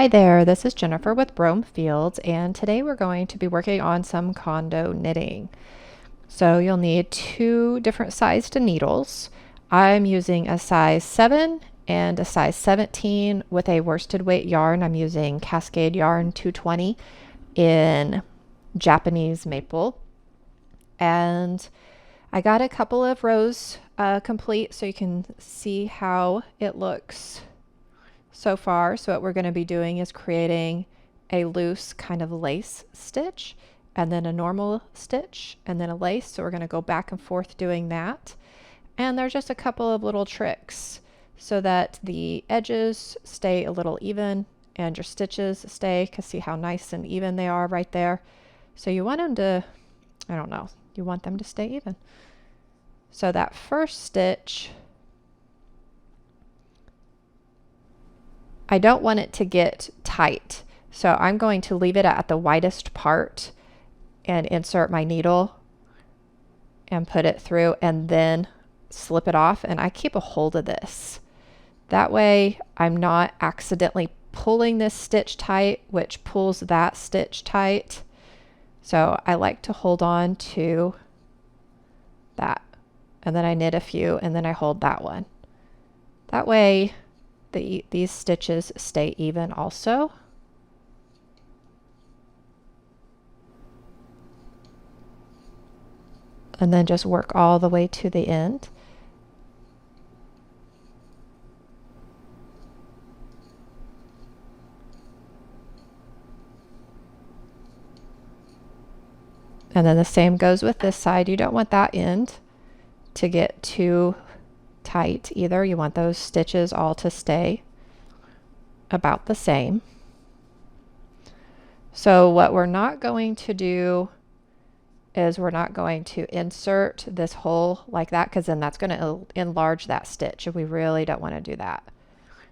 Hi there, this is Jennifer with Brome Fields, and today we're going to be working on some condo knitting. So you'll need two different sized needles. I'm using a size 7 and a size 17 with a worsted weight yarn. I'm using Cascade yarn 220 in Japanese maple. And I got a couple of rows complete so you can see how it looks so far. So what we're going to be doing is creating a loose kind of lace stitch and then a normal stitch and then a lace. So we're going to go back and forth doing that. And there's just a couple of little tricks so that the edges stay a little even and your stitches stay, because see how nice and even they are right there. So you want them to, I don't know, you want them to stay even. So that first stitch, I don't want it to get tight. So I'm going to leave it at the widest part and insert my needle and put it through and then slip it off. And I keep a hold of this. That way I'm not accidentally pulling this stitch tight, which pulls that stitch tight. So I like to hold on to that. And then I knit a few and then I hold that one. That way these stitches stay even also. And then just work all the way to the end. And then the same goes with this side. You don't want that end to get too tight either. You want those stitches all to stay about the same. So what we're not going to do is we're not going to insert this hole like that, because then that's going to enlarge that stitch and we really don't want to do that.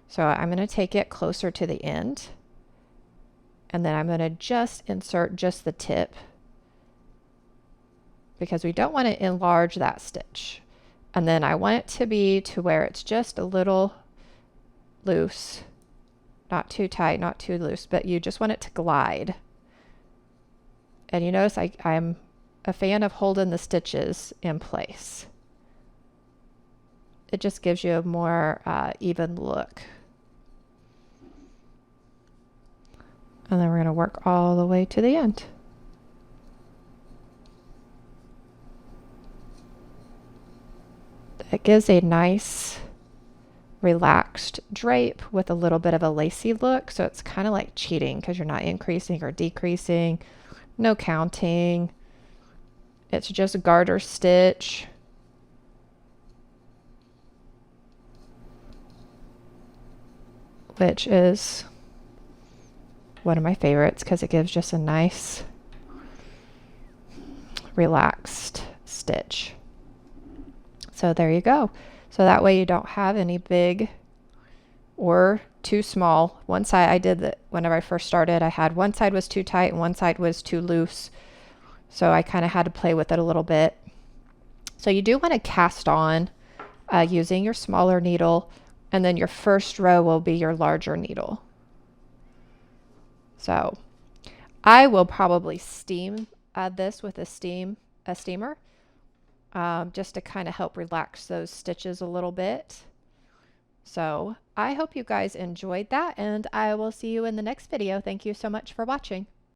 So I'm going to take it closer to the end and then I'm going to just insert just the tip, because we don't want to enlarge that stitch. And then I want it to be to where it's just a little loose, not too tight, not too loose, but you just want it to glide. And you notice I'm a fan of holding the stitches in place. It just gives you a more even look. And then we're going to work all the way to the end. It gives a nice relaxed drape with a little bit of a lacy look. So it's kind of like cheating because you're not increasing or decreasing, no counting. It's just a garter stitch. Which is one of my favorites because it gives just a nice relaxed stitch. So there you go. So that way you don't have any big or too small. One side, I did that whenever I first started, I had one side was too tight and one side was too loose. So I kind of had to play with it a little bit. So you do want to cast on using your smaller needle, and then your first row will be your larger needle. So I will probably steam this with a steamer. Just to kind of help relax those stitches a little bit. So I hope you guys enjoyed that, and I will see you in the next video. Thank you so much for watching.